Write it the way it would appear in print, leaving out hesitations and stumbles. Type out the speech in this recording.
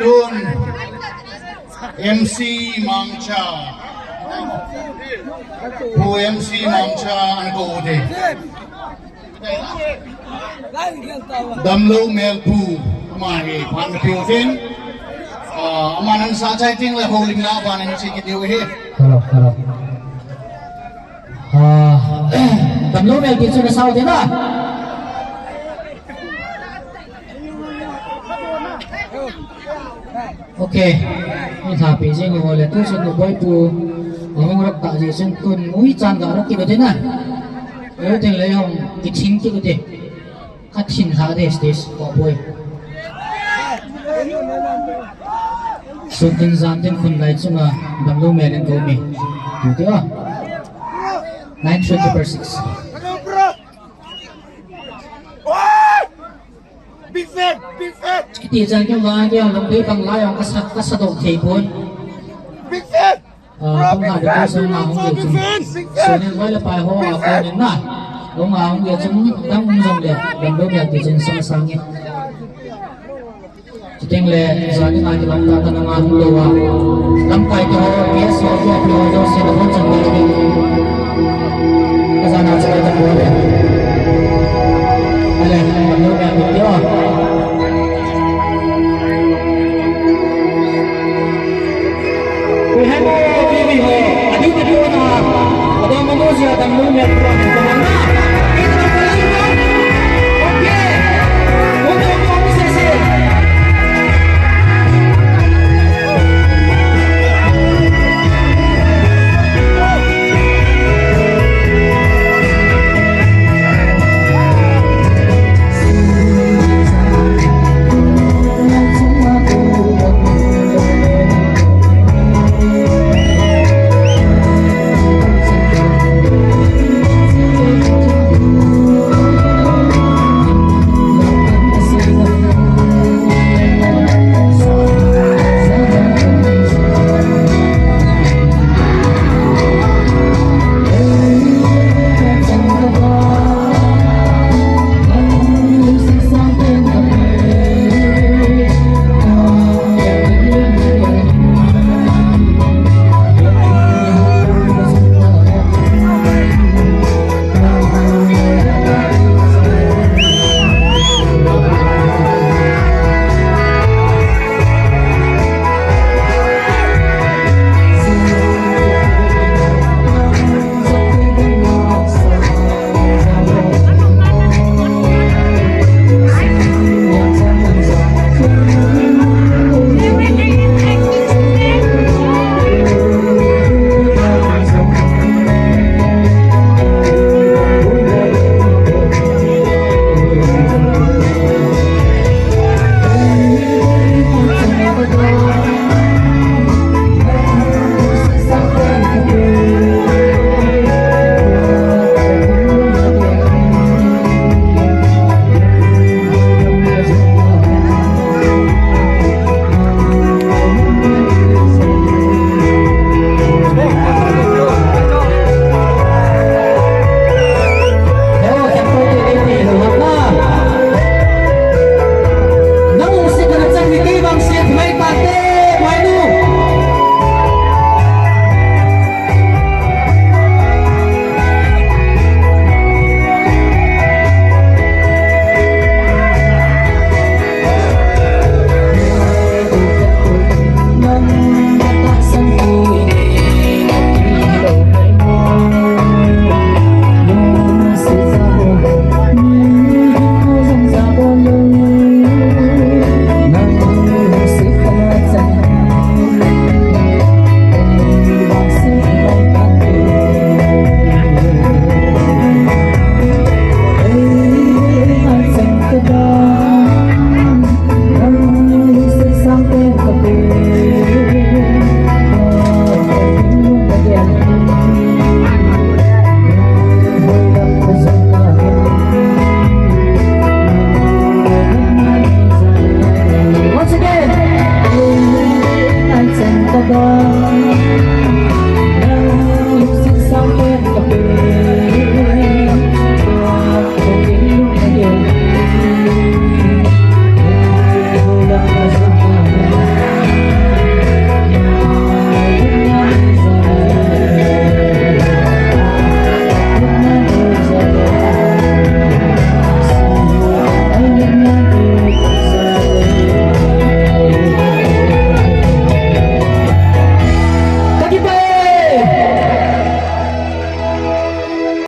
Tun Emcy Mangcha Pu Emcy Mangcha an ko de DAMLOU MEL Pu mari pan piu tin amanan sa chai ting le holding la ban ni sikit yu he hello DAMLOU MEL ki chuna sau de na okay ni tha pe jing ngo le tu sun boy pu ngong rak ta ji sun tun ui chan ga rak ki de na eu ten le hong ki thin ki de ka thin ha de stage ko boy sun tin zam tin khun lai chunga DAMLOU MEL en go mi tu te a 920/6 Big fan, big fan. Kiti jan ke wa ke long pe pang lai ong ka sa do thei boy Big fan. Không phải được cơ sở nào không được chúng số nên với là bài hoa có đến lại đúng mà không được chúng đang dùng để DAMLOU MEL thì trên song sang nhé chỉ tiếng lệ giờ những ai thì làm ta đang ăn đồ à làm cái cho biết số cho đồ cho sẽ được hỗ trợ được cái giờ nào sẽ được mua đấy đây là DAMLOU MEL được chưa